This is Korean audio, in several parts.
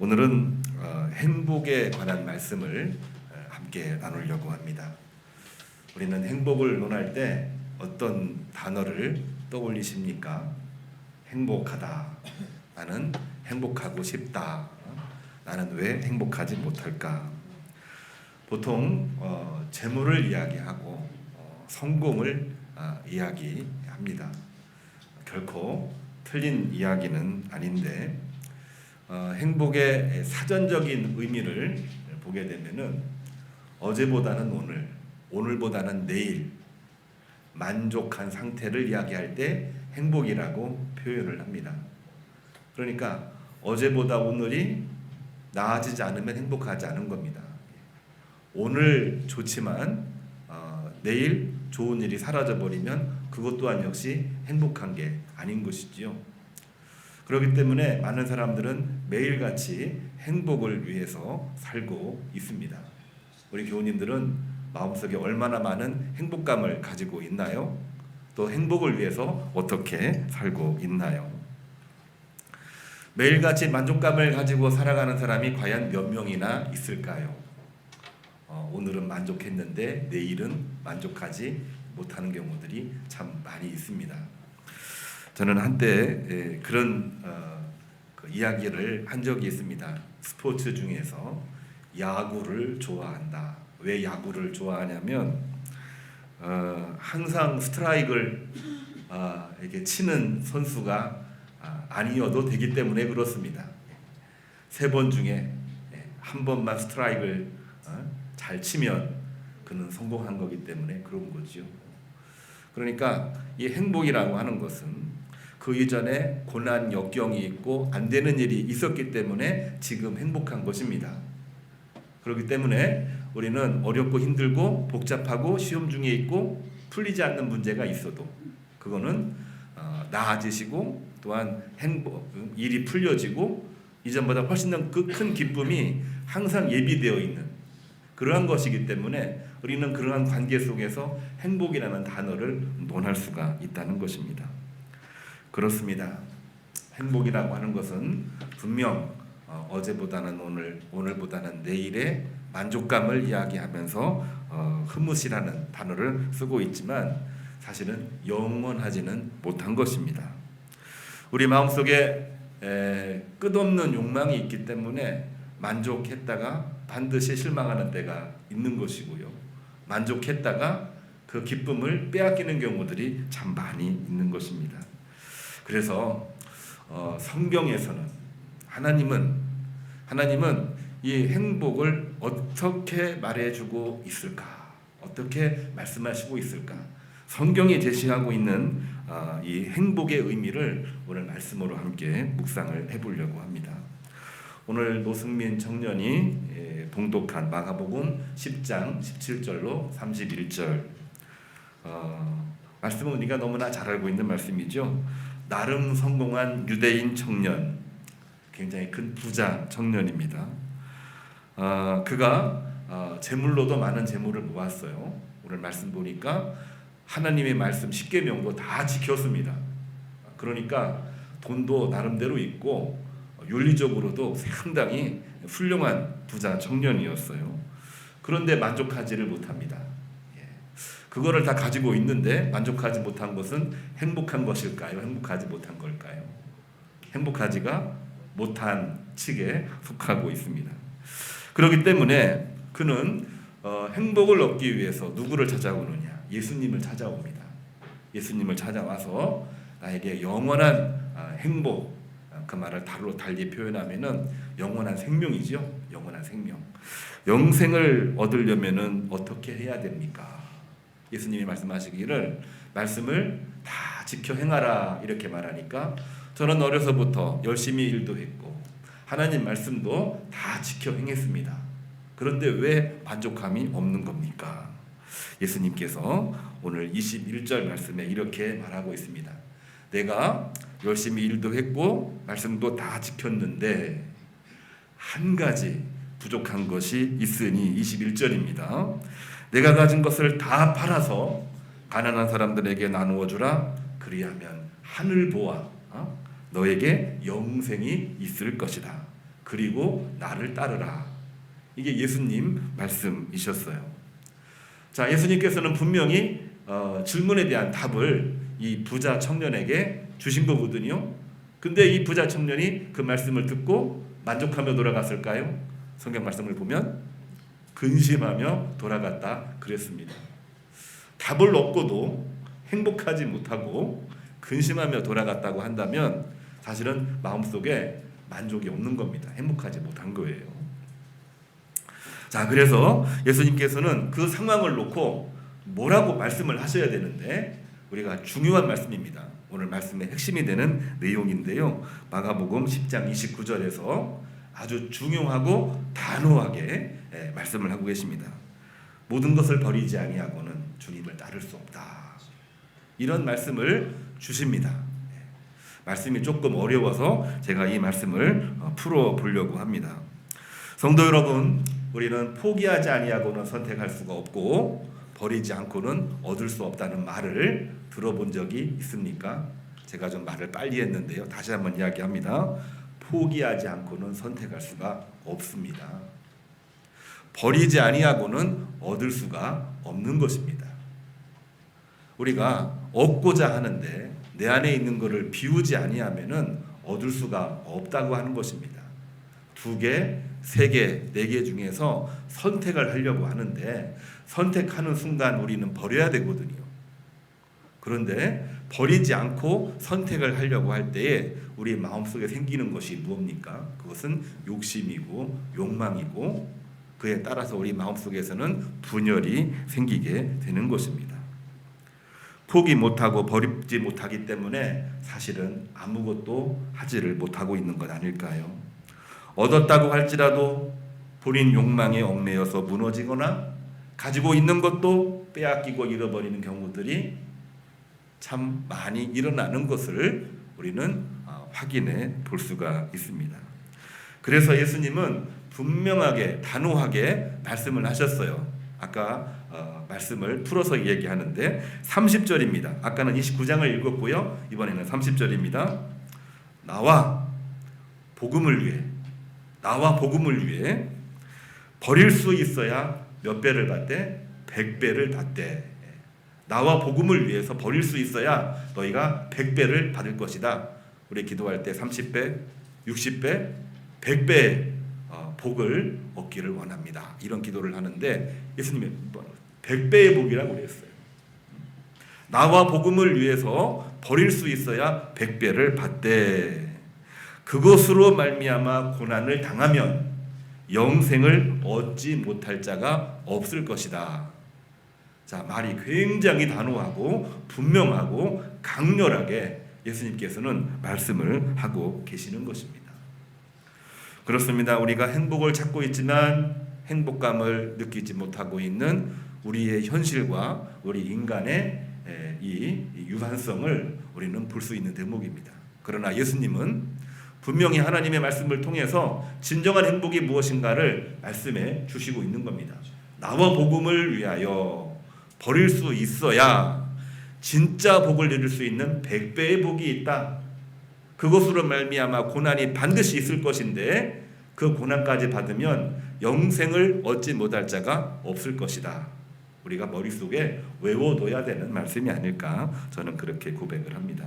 오늘은 행복에 관한 말씀을 함께 나누려고 합니다. 우리는 행복을 논할 때 어떤 단어를 떠올리십니까? 행복하다. 나는 행복하고 싶다. 나는 왜 행복하지 못할까? 보통 재물을 이야기하고 성공을 이야기합니다. 결코 틀린 이야기는 아닌데 행복의 사전적인 의미를 보게 되면은 어제보다는 오늘, 오늘보다는 내일 만족한 상태를 이야기할 때 행복이라고 표현을 합니다. 그러니까 어제보다 오늘이 나아지지 않으면 행복하지 않은 겁니다. 오늘 좋지만 내일 좋은 일이 사라져 버리면 그것 또한 역시 행복한 게 아닌 것이지요. 그렇기 때문에 많은 사람들은 매일같이 행복을 위해서 살고 있습니다. 우리 교우님들은 마음속에 얼마나 많은 행복감을 가지고 있나요? 또 행복을 위해서 어떻게 살고 있나요? 매일같이 만족감을 가지고 살아가는 사람이 과연 몇 명이나 있을까요? 오늘은 만족했는데 내일은 만족하지 못하는 경우들이 참 많이 있습니다. 저는 한때 그런 이야기를 한 적이 있습니다. 스포츠 중에서 야구를 좋아한다. 왜 야구를 좋아하냐면 항상 스트라이크를 이렇게 치는 선수가 아니어도 되기 때문에 그렇습니다. 3번 중에 한 번만 스트라이크를 잘 치면 그는 성공한 거기 때문에 그런 거죠. 그러니까 이 행복이라고 하는 것은 그 이전에 고난 역경이 있고 안 되는 일이 있었기 때문에 지금 행복한 것입니다. 그렇기 때문에 우리는 어렵고 힘들고 복잡하고 시험 중에 있고 풀리지 않는 문제가 있어도 그거는 나아지시고 또한 일이 풀려지고 이전보다 훨씬 더 큰 기쁨이 항상 예비되어 있는 그러한 것이기 때문에 우리는 그러한 관계 속에서 행복이라는 단어를 논할 수가 있다는 것입니다. 그렇습니다. 행복이라고 하는 것은 분명 어제보다는 오늘, 오늘보다는 내일의 만족감을 이야기하면서 흐뭇이라는 단어를 쓰고 있지만 사실은 영원하지는 못한 것입니다. 우리 마음속에 끝없는 욕망이 있기 때문에 만족했다가 반드시 실망하는 때가 있는 것이고요. 만족했다가 그 기쁨을 빼앗기는 경우들이 참 많이 있는 것입니다. 그래서 성경에서는 하나님은 이 행복을 어떻게 말해주고 있을까? 어떻게 말씀하시고 있을까? 성경이 제시하고 있는 이 행복의 의미를 오늘 말씀으로 함께 묵상을 해보려고 합니다. 오늘 노승민 청년이 봉독한 마가복음 10장 17절로 31절 말씀은 우리가 너무나 잘 알고 있는 말씀이죠. 나름 성공한 유대인 청년, 굉장히 큰 부자 청년입니다. 그가 재물로도 많은 재물을 모았어요. 오늘 말씀 보니까 하나님의 말씀 10계명도 다 지켰습니다. 그러니까 돈도 나름대로 있고 윤리적으로도 상당히 훌륭한 부자 청년이었어요. 그런데 만족하지를 못합니다. 그거를 다 가지고 있는데 만족하지 못한 것은 행복한 것일까요? 행복하지 못한 걸까요? 행복하지가 못한 측에 속하고 있습니다. 그렇기 때문에 그는 행복을 얻기 위해서 누구를 찾아오느냐? 예수님을 찾아옵니다. 예수님을 찾아와서 나에게 영원한 행복, 그 말을 달로 달리 표현하면은 영원한 생명이죠. 영원한 생명. 영생을 얻으려면은 어떻게 해야 됩니까? 예수님이 말씀하시기를 말씀을 다 지켜 행하라 이렇게 말하니까 저는 어려서부터 열심히 일도 했고 하나님 말씀도 다 지켜 행했습니다. 그런데 왜 만족감이 없는 겁니까? 예수님께서 오늘 21절 말씀에 이렇게 말하고 있습니다. 내가 열심히 일도 했고 말씀도 다 지켰는데 한 가지 부족한 것이 있으니 21절입니다. 내가 가진 것을 다 팔아서 가난한 사람들에게 나누어 주라. 그리하면 하늘 보아 너에게 영생이 있을 것이다. 그리고 나를 따르라. 이게 예수님 말씀이셨어요. 자, 예수님께서는 분명히 질문에 대한 답을 이 부자 청년에게 주신 거거든요. 근데 이 부자 청년이 그 말씀을 듣고 만족하며 돌아갔을까요? 성경 말씀을 보면 근심하며 돌아갔다 그랬습니다. 답을 얻고도 행복하지 못하고 근심하며 돌아갔다고 한다면 사실은 마음속에 만족이 없는 겁니다. 행복하지 못한 거예요. 자, 그래서 예수님께서는 그 상황을 놓고 뭐라고 말씀을 하셔야 되는데 우리가 중요한 말씀입니다. 오늘 말씀의 핵심이 되는 내용인데요. 마가복음 10장 29절에서 아주 중요하고 단호하게 말씀을 하고 계십니다. 모든 것을 버리지 아니하고는 주님을 따를 수 없다. 이런 말씀을 주십니다. 말씀이 조금 어려워서 제가 이 말씀을 풀어보려고 합니다. 성도 여러분, 우리는 포기하지 아니하고는 선택할 수가 없고 버리지 않고는 얻을 수 없다는 말을 들어본 적이 있습니까? 제가 좀 말을 빨리 했는데요. 다시 한번 이야기합니다. 포기하지 않고는 선택할 수가 없습니다. 버리지 아니하고는 얻을 수가 없는 것입니다. 우리가 얻고자 하는데 내 안에 있는 것을 비우지 아니하면은 얻을 수가 없다고 하는 것입니다. 2개, 3개, 4개 중에서 선택을 하려고 하는데 선택하는 순간 우리는 버려야 되거든요. 그런데 버리지 않고 선택을 하려고 할 때에 우리 마음속에 생기는 것이 무엇입니까? 그것은 욕심이고 욕망이고 그에 따라서 우리 마음속에서는 분열이 생기게 되는 것입니다. 포기 못하고 버리지 못하기 때문에 사실은 아무것도 하지를 못하고 있는 것 아닐까요? 얻었다고 할지라도 본인 욕망에 얽매여서 무너지거나 가지고 있는 것도 빼앗기고 잃어버리는 경우들이 참 많이 일어나는 것을 우리는 확인해 볼 수가 있습니다. 그래서 예수님은 분명하게 단호하게 말씀을 하셨어요. 아까 말씀을 풀어서 얘기하는데 30절입니다. 아까는 29장을 읽었고요. 이번에는 30절입니다. 나와 복음을 위해 버릴 수 있어야 몇 배를 받되 100배를 받되 나와 복음을 위해서 버릴 수 있어야 너희가 100배를 받을 것이다. 우리 기도할 때 30배, 60배, 100배의 복을 얻기를 원합니다. 이런 기도를 하는데 예수님이 100배의 복이라고 그랬어요. 나와 복음을 위해서 버릴 수 있어야 100배를 받되 그것으로 말미암아 고난을 당하면 영생을 얻지 못할 자가 없을 것이다. 자, 말이 굉장히 단호하고 분명하고 강렬하게 예수님께서는 말씀을 하고 계시는 것입니다. 그렇습니다. 우리가 행복을 찾고 있지만 행복감을 느끼지 못하고 있는 우리의 현실과 우리 인간의 이 유한성을 우리는 볼 수 있는 대목입니다. 그러나 예수님은 분명히 하나님의 말씀을 통해서 진정한 행복이 무엇인가를 말씀해 주시고 있는 겁니다. 나와 복음을 위하여 버릴 수 있어야 진짜 복을 누릴 수 있는 100배의 복이 있다. 그것으로 말미암아 고난이 반드시 있을 것인데 그 고난까지 받으면 영생을 얻지 못할 자가 없을 것이다. 우리가 머릿속에 외워둬야 되는 말씀이 아닐까 저는 그렇게 고백을 합니다.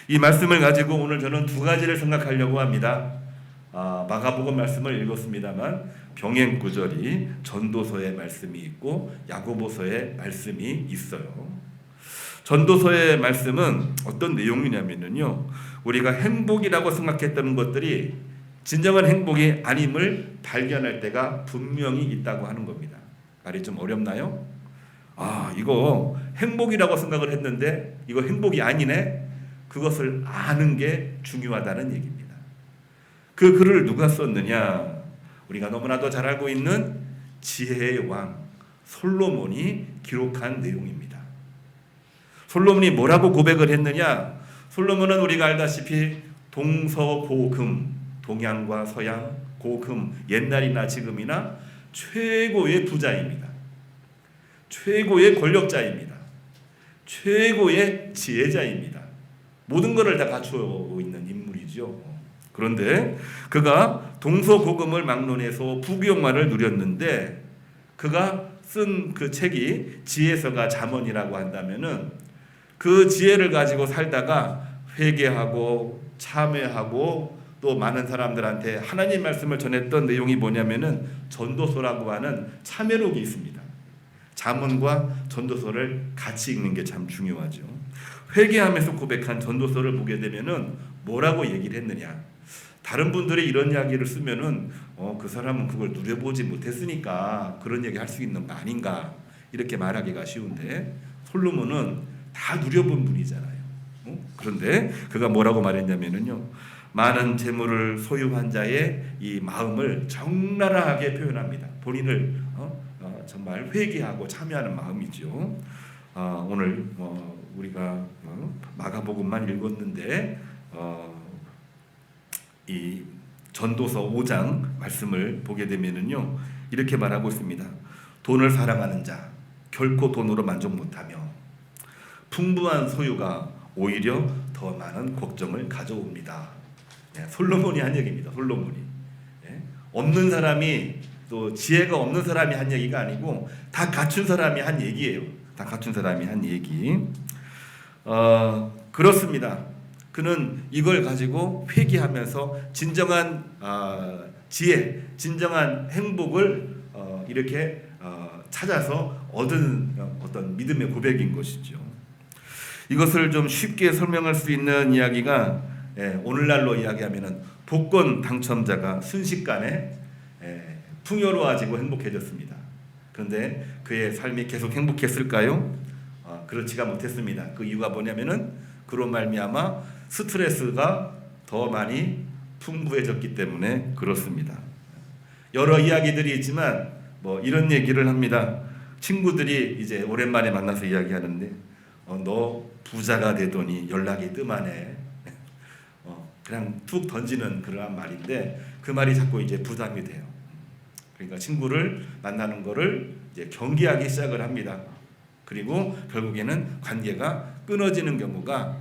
이 말씀을 가지고 오늘 저는 2가지를 생각하려고 합니다. 마가복음 말씀을 읽었습니다만 병행 구절이 전도서의 말씀이 있고 야고보서의 말씀이 있어요. 전도서의 말씀은 어떤 내용이냐면요, 우리가 행복이라고 생각했던 것들이 진정한 행복이 아님을 발견할 때가 분명히 있다고 하는 겁니다. 말이 좀 어렵나요? 이거 행복이라고 생각을 했는데 이거 행복이 아니네. 그것을 아는 게 중요하다는 얘기입니다. 그 글을 누가 썼느냐? 우리가 너무나도 잘 알고 있는 지혜의 왕 솔로몬이 기록한 내용입니다. 솔로몬이 뭐라고 고백을 했느냐? 솔로몬은 우리가 알다시피 동서고금, 동양과 서양, 고금, 옛날이나 지금이나 최고의 부자입니다. 최고의 권력자입니다. 최고의 지혜자입니다. 모든 것을 다 갖추고 있는 인물이죠. 그런데 그가 동서고금을 막론해서 부귀영화를 누렸는데 그가 쓴 그 책이 지혜서가 잠언이라고 한다면은 그 지혜를 가지고 살다가 회개하고 참회하고 또 많은 사람들한테 하나님 말씀을 전했던 내용이 뭐냐면은 전도서라고 하는 참회록이 있습니다. 잠언과 전도서를 같이 읽는 게 참 중요하죠. 회개하면서 고백한 전도서를 보게 되면은 뭐라고 얘기를 했느냐? 다른 분들이 이런 이야기를 쓰면은 그 사람은 그걸 누려보지 못했으니까 그런 얘기 할 수 있는 거 아닌가 이렇게 말하기가 쉬운데 솔로몬은 다 누려본 분이잖아요. 그런데 그가 뭐라고 말했냐면은요, 많은 재물을 소유한 자의 이 마음을 적나라하게 표현합니다. 본인을 정말 회개하고 참여하는 마음이죠. 오늘 우리가 마가복음만 읽었는데 이 전도서 5장 말씀을 보게 되면은요, 이렇게 말하고 있습니다. 돈을 사랑하는 자 결코 돈으로 만족 못하며 풍부한 소유가 오히려 더 많은 걱정을 가져옵니다. 솔로몬이 한 얘기입니다. 솔로몬이. 없는 사람이 또 지혜가 없는 사람이 한 얘기가 아니고 다 갖춘 사람이 한 얘기예요. 다 갖춘 사람이 한 얘기. 그렇습니다. 그는 이걸 가지고 회개하면서 진정한 지혜, 진정한 행복을 이렇게 찾아서 얻은 어떤 믿음의 고백인 것이죠. 이것을 좀 쉽게 설명할 수 있는 이야기가 오늘날로 이야기하면은 복권 당첨자가 순식간에 풍요로워지고 행복해졌습니다. 그런데 그의 삶이 계속 행복했을까요? 그렇지가 못했습니다. 그 이유가 뭐냐면은 그로 말미암아 스트레스가 더 많이 풍부해졌기 때문에 그렇습니다. 여러 이야기들이 있지만 이런 얘기를 합니다. 친구들이 이제 오랜만에 만나서 이야기하는데 너 부자가 되더니 연락이 뜸하네. 그냥 툭 던지는 그러한 말인데 그 말이 자꾸 이제 부담이 돼요. 그러니까 친구를 만나는 거를 이제 경계하기 시작을 합니다. 그리고 결국에는 관계가 끊어지는 경우가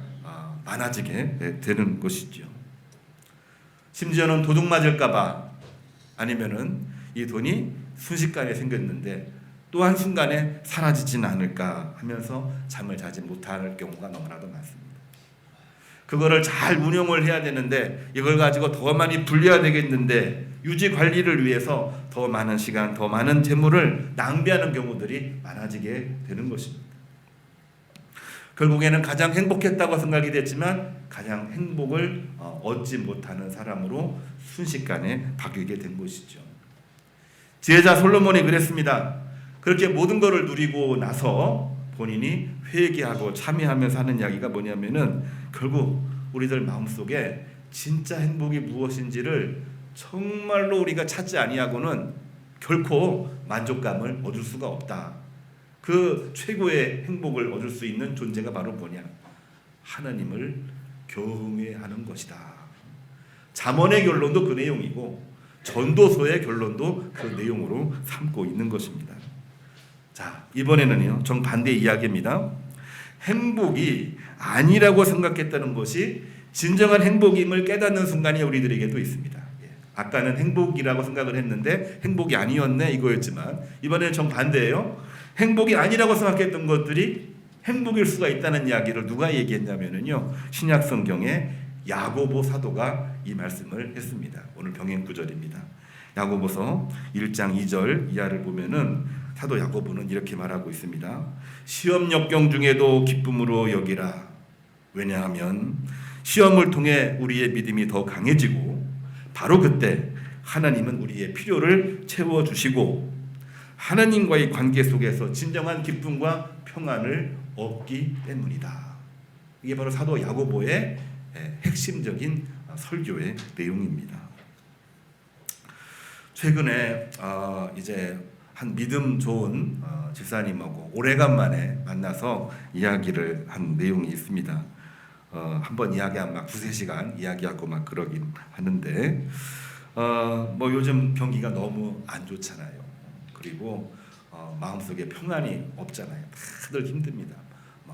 많아지게 되는 것이죠. 심지어는 도둑 맞을까봐 아니면은 이 돈이 순식간에 생겼는데 또 한순간에 사라지지는 않을까 하면서 잠을 자지 못할 경우가 너무나도 많습니다. 그거를 잘 운용을 해야 되는데 이걸 가지고 더 많이 불려야 되겠는데 유지 관리를 위해서 더 많은 시간, 더 많은 재물을 낭비하는 경우들이 많아지게 되는 것입니다. 결국에는 가장 행복했다고 생각이 됐지만 가장 행복을 얻지 못하는 사람으로 순식간에 바뀌게 된 것이죠. 지혜자 솔로몬이 그랬습니다. 그렇게 모든 것을 누리고 나서 본인이 회개하고 참회하면서 하는 이야기가 뭐냐면은 결국 우리들 마음속에 진짜 행복이 무엇인지를 정말로 우리가 찾지 아니하고는 결코 만족감을 얻을 수가 없다. 그 최고의 행복을 얻을 수 있는 존재가 바로 뭐냐? 하나님을 경외하는 것이다. 잠언의 결론도 그 내용이고 전도서의 결론도 그 내용으로 삼고 있는 것입니다. 자, 이번에는요, 정반대 이야기입니다. 행복이 아니라고 생각했다는 것이 진정한 행복임을 깨닫는 순간이 우리들에게도 있습니다. 아까는 행복이라고 생각을 했는데 행복이 아니었네 이거였지만 이번에는 정반대예요. 행복이 아니라고 생각했던 것들이 행복일 수가 있다는 이야기를 누가 얘기했냐면요, 신약 성경의 야고보 사도가 이 말씀을 했습니다. 오늘 병행 구절입니다. 야고보서 1장 2절 이하를 보면은 사도 야고보는 이렇게 말하고 있습니다. 시험 역경 중에도 기쁨으로 여기라. 왜냐하면 시험을 통해 우리의 믿음이 더 강해지고 바로 그때 하나님은 우리의 필요를 채워주시고 하나님과의 관계 속에서 진정한 기쁨과 평안을 얻기 때문이다. 이게 바로 사도 야고보의 핵심적인 설교의 내용입니다. 최근에 이제 한 믿음 좋은 집사님하고 오래간만에 만나서 이야기를 한 내용이 있습니다. 한번 이야기하면 막 2-3시간 이야기하고 막 그러긴 하는데 요즘 경기가 너무 안 좋잖아요. 그리고 마음속에 평안이 없잖아요. 다들 힘듭니다.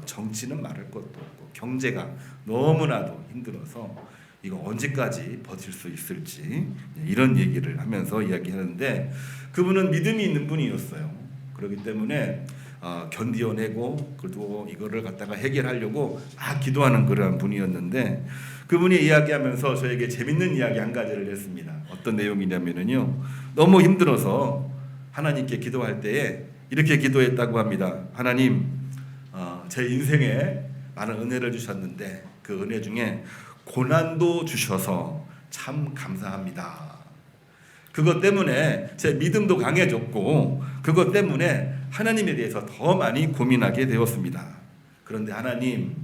정치는 말할 것도 없고 경제가 너무나도 힘들어서 이거 언제까지 버틸 수 있을지 이런 얘기를 하면서 이야기하는데, 그분은 믿음이 있는 분이었어요. 그렇기 때문에 견디어내고 그래도 이거를 갖다가 해결하려고 막 기도하는 그러한 분이었는데, 그분이 이야기하면서 저에게 재밌는 이야기 한 가지를 했습니다. 어떤 내용이냐면요, 너무 힘들어서 하나님께 기도할 때에 이렇게 기도했다고 합니다. 하나님, 제 인생에 많은 은혜를 주셨는데 그 은혜 중에 고난도 주셔서 참 감사합니다. 그것 때문에 제 믿음도 강해졌고 그것 때문에 하나님에 대해서 더 많이 고민하게 되었습니다. 그런데 하나님,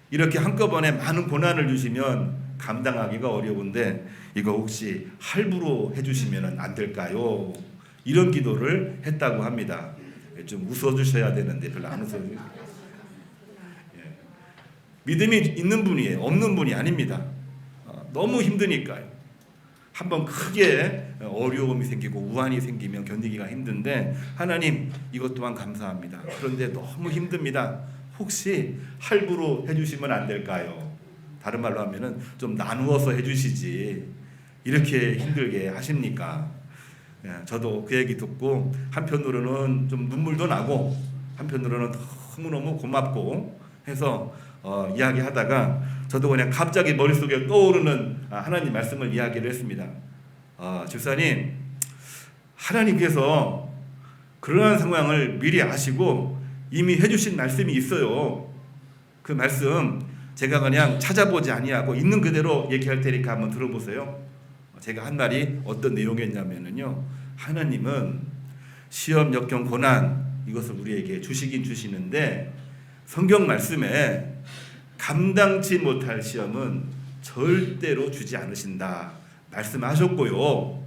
이렇게 한꺼번에 많은 고난을 주시면 감당하기가 어려운데 이거 혹시 할부로 해주시면 안 될까요? 이런 기도를 했다고 합니다. 좀 웃어주셔야 되는데 별로 안 웃어주세요. 믿음이 있는 분이에요. 없는 분이 아닙니다. 너무 힘드니까요. 한번 크게 어려움이 생기고 우환이 생기면 견디기가 힘든데, 하나님 이것 또한 감사합니다. 그런데 너무 힘듭니다. 혹시 할부로 해주시면 안 될까요? 다른 말로 하면은 좀 나누어서 해주시지 이렇게 힘들게 하십니까? 저도 그 얘기 듣고 한편으로는 좀 눈물도 나고 한편으로는 너무너무 고맙고 해서 이야기하다가 저도 그냥 갑자기 머릿속에 떠오르는 하나님 말씀을 이야기를 했습니다. 집사님, 하나님께서 그러한 상황을 미리 아시고 이미 해주신 말씀이 있어요. 그 말씀 제가 그냥 찾아보지 아니하고 있는 그대로 얘기할 테니까 한번 들어보세요. 제가 한 말이 어떤 내용이었냐면요, 하나님은 시험, 역경, 고난 이것을 우리에게 주시긴 주시는데 성경 말씀에 감당치 못할 시험은 절대로 주지 않으신다 말씀하셨고요,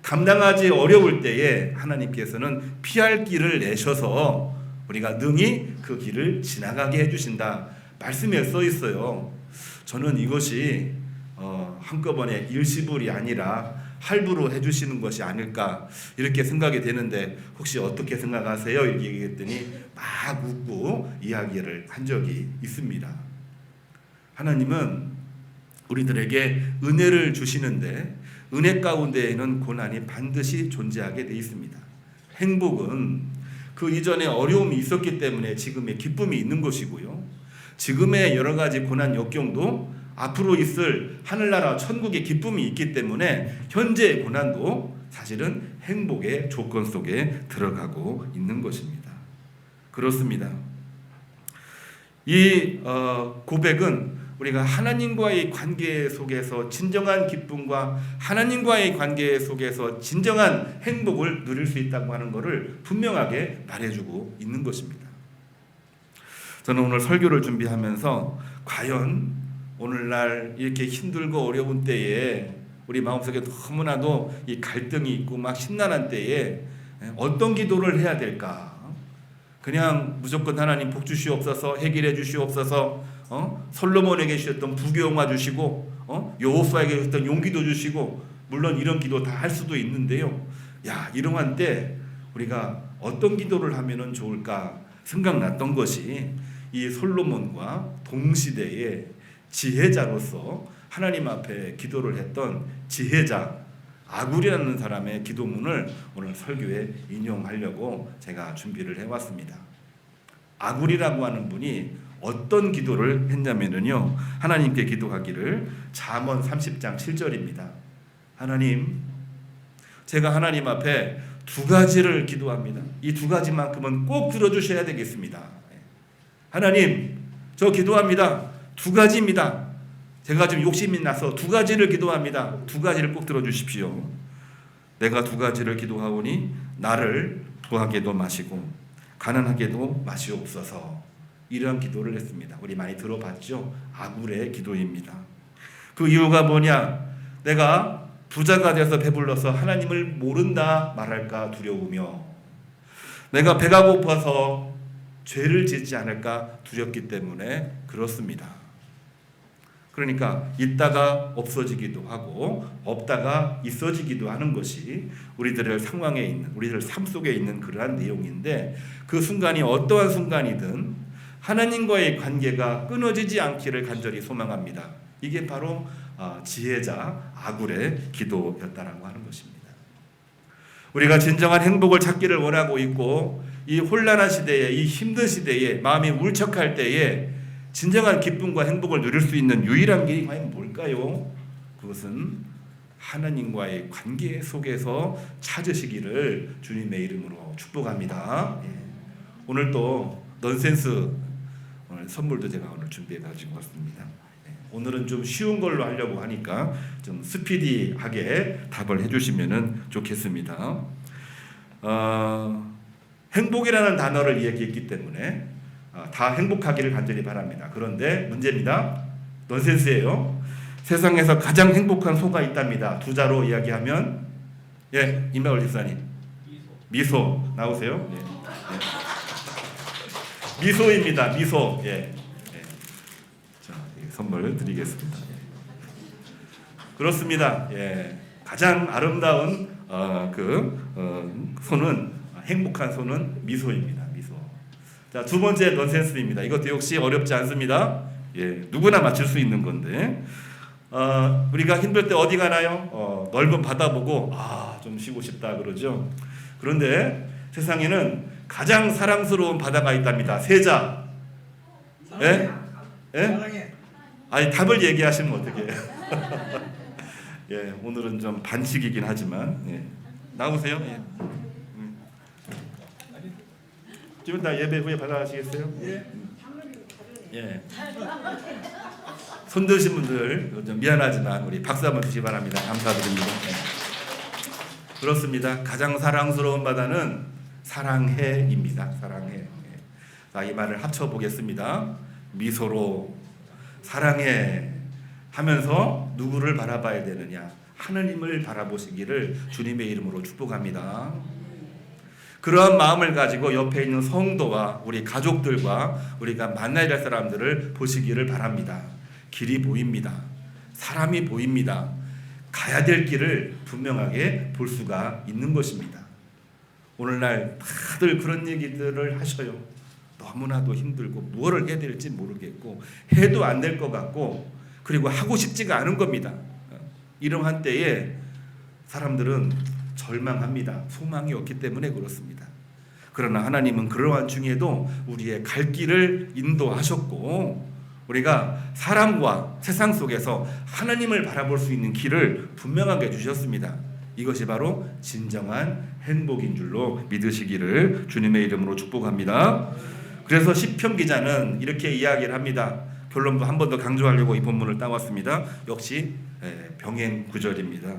감당하기 어려울 때에 하나님께서는 피할 길을 내셔서 우리가 능히 그 길을 지나가게 해주신다 말씀에 써 있어요. 저는 이것이 한꺼번에 일시불이 아니라 할부로 해주시는 것이 아닐까 이렇게 생각이 되는데, 혹시 어떻게 생각하세요? 이렇게 얘기했더니 막 웃고 이야기를 한 적이 있습니다. 하나님은 우리들에게 은혜를 주시는데 은혜 가운데에는 고난이 반드시 존재하게 돼 있습니다. 행복은 그 이전에 어려움이 있었기 때문에 지금의 기쁨이 있는 것이고요, 지금의 여러 가지 고난 역경도 앞으로 있을 하늘나라 천국의 기쁨이 있기 때문에 현재의 고난도 사실은 행복의 조건 속에 들어가고 있는 것입니다. 그렇습니다. 이 고백은 우리가 하나님과의 관계 속에서 진정한 기쁨과 하나님과의 관계 속에서 진정한 행복을 누릴 수 있다고 하는 것을 분명하게 말해주고 있는 것입니다. 저는 오늘 설교를 준비하면서 과연 오늘날 이렇게 힘들고 어려운 때에 우리 마음속에 너무나도 이 갈등이 있고 막 심란한 때에 어떤 기도를 해야 될까? 그냥 무조건 하나님 복 주시옵소서, 해결해 주시옵소서, 솔로몬에게 주셨던 부귀영화 주시고 여호수아에게 주셨던 용기도 주시고, 물론 이런 기도 다 할 수도 있는데요, 이러한 때 우리가 어떤 기도를 하면 좋을까 생각났던 것이 이 솔로몬과 동시대의 지혜자로서 하나님 앞에 기도를 했던 지혜자 아굴이라는 사람의 기도문을 오늘 설교에 인용하려고 제가 준비를 해왔습니다. 아굴이라고 하는 분이 어떤 기도를 했냐면요, 하나님께 기도하기를 잠언 30장 7절입니다. 하나님, 제가 하나님 앞에 두 가지를 기도합니다. 이 두 가지만큼은 꼭 들어주셔야 되겠습니다. 하나님, 저 기도합니다. 두 가지입니다. 제가 좀 욕심이 나서 두 가지를 기도합니다. 두 가지를 꼭 들어주십시오. 내가 두 가지를 기도하오니 나를 부하게도 마시고 가난하게도 마시옵소서. 이런 기도를 했습니다. 우리 많이 들어봤죠? 아굴의 기도입니다. 그 이유가 뭐냐? 내가 부자가 돼서 배불러서 하나님을 모른다 말할까 두려우며, 내가 배가 고파서 죄를 짓지 않을까 두렵기 때문에 그렇습니다. 그러니까 있다가 없어지기도 하고 없다가 있어지기도 하는 것이 우리들의 상황에 있는, 우리들 삶 속에 있는 그러한 내용인데, 그 순간이 어떠한 순간이든 하나님과의 관계가 끊어지지 않기를 간절히 소망합니다. 이게 바로 지혜자 아굴의 기도였다라고 하는 것입니다. 우리가 진정한 행복을 찾기를 원하고 있고 이 혼란한 시대에, 이 힘든 시대에, 마음이 울적할 때에 진정한 기쁨과 행복을 누릴 수 있는 유일한 길이 과연 뭘까요? 그것은 하나님과의 관계 속에서 찾으시기를 주님의 이름으로 축복합니다. 오늘 또 넌센스 오늘 선물도 제가 오늘 준비해 가지고 왔습니다. 오늘은 좀 쉬운 걸로 하려고 하니까 좀 스피디하게 답을 해주시면 좋겠습니다. 행복이라는 단어를 이야기했기 때문에 다 행복하기를 간절히 바랍니다. 그런데 문제입니다. 넌센스예요. 세상에서 가장 행복한 소가 있답니다. 두 자로 이야기하면 임박월 집사님 미소 나오세요. 미소입니다. 미소. 자, 선물 드리겠습니다. 그렇습니다. 가장 아름다운 소는 행복한 소는 미소입니다. 미소. 자, 두 번째 넌센스입니다. 이것도 역시 어렵지 않습니다. 누구나 맞출 수 있는 건데 우리가 힘들 때 어디 가나요? 넓은 바다 보고 좀 쉬고 싶다 그러죠. 그런데 세상에는 가장 사랑스러운 바다가 있답니다. 세자. 아니 답을 얘기하시면 어떻게 해요? 오늘은 좀 반칙이긴 하지만 나오세요. 좀 이따 예배 후에 받아가시겠어요? 손 드신 분들 좀 미안하지만 우리 박수 한번 주시기 바랍니다. 감사드립니다. 그렇습니다. 가장 사랑스러운 바다는 사랑해입니다. 사랑해. 자, 이 말을 합쳐 보겠습니다. 미소로 사랑해 하면서 누구를 바라봐야 되느냐? 하느님을 바라보시기를 주님의 이름으로 축복합니다. 그러한 마음을 가지고 옆에 있는 성도와 우리 가족들과 우리가 만나야 될 사람들을 보시기를 바랍니다. 길이 보입니다. 사람이 보입니다. 가야 될 길을 분명하게 볼 수가 있는 것입니다. 오늘날 다들 그런 얘기들을 하셔요. 너무나도 힘들고 무엇을 해야 될지 모르겠고 해도 안 될 것 같고 그리고 하고 싶지가 않은 겁니다. 이러한 때에 사람들은 절망합니다. 소망이 없기 때문에 그렇습니다. 그러나 하나님은 그러한 중에도 우리의 갈 길을 인도하셨고 우리가 사람과 세상 속에서 하나님을 바라볼 수 있는 길을 분명하게 주셨습니다. 이것이 바로 진정한 행복인 줄로 믿으시기를 주님의 이름으로 축복합니다. 그래서 시편 기자는 이렇게 이야기를 합니다. 결론도 한 번 더 강조하려고 이 본문을 따왔습니다. 역시 병행 구절입니다.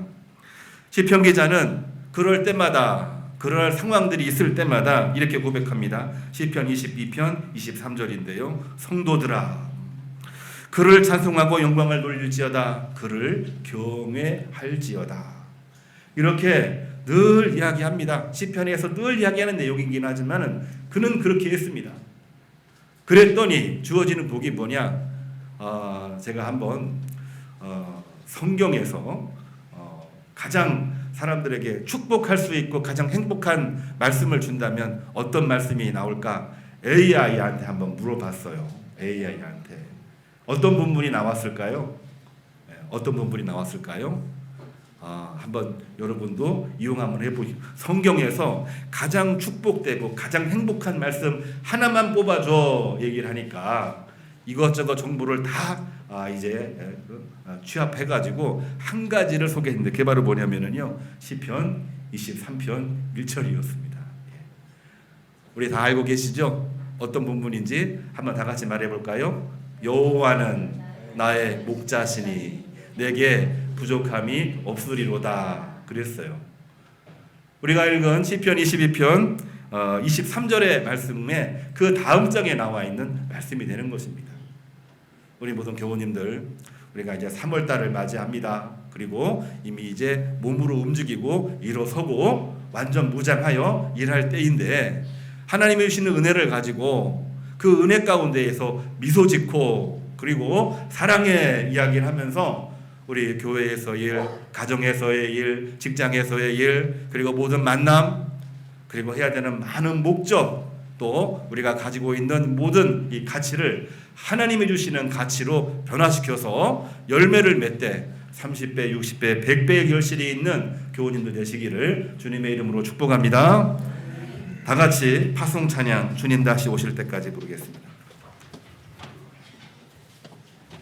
시편 기자는 그럴 때마다 그럴 상황들이 있을 때마다 이렇게 고백합니다. 시편 22편 23절인데요. 성도들아 그를 찬송하고 영광을 돌릴지어다. 그를 경외할지어다. 이렇게 늘 이야기합니다. 시편에서 늘 이야기하는 내용이긴 하지만 그는 그렇게 했습니다. 그랬더니 주어지는 복이 뭐냐? 제가 한번 성경에서 가장 사람들에게 축복할 수 있고 가장 행복한 말씀을 준다면 어떤 말씀이 나올까? AI한테 한번 물어봤어요. AI한테 어떤 본문이 나왔을까요? 어떤 본문이 나왔을까요? 한번 여러분도 이용 한번 해보시죠. 성경에서 가장 축복되고 가장 행복한 말씀 하나만 뽑아줘 얘기를 하니까 이것저것 정보를 다 이제 취합해가지고 한 가지를 소개했는데 그게 바로 뭐냐면요 시편 23편 1절이었습니다. 우리 다 알고 계시죠? 어떤 본문인지 한번 다 같이 말해볼까요? 여호와는 나의 목자시니 내게 부족함이 없으리로다 그랬어요. 우리가 읽은 시편 22편 23절의 말씀에 그 다음 장에 나와 있는 말씀이 되는 것입니다. 우리 모든 교우님들 우리가 이제 3월달을 맞이합니다. 그리고 이미 이제 몸으로 움직이고 일어서고 완전 무장하여 일할 때인데 하나님이 주시는 은혜를 가지고 그 은혜 가운데에서 미소 짓고 그리고 사랑의 이야기를 하면서 우리 교회에서의 일, 가정에서의 일, 직장에서의 일, 그리고 모든 만남, 그리고 해야 되는 많은 목적, 또 우리가 가지고 있는 모든 이 가치를 하나님이 주시는 가치로 변화시켜서 열매를 맺되 30배, 60배, 100배의 결실이 있는 교우님들 되시기를 주님의 이름으로 축복합니다. 다 같이 파송 찬양 주님 다시 오실 때까지 부르겠습니다.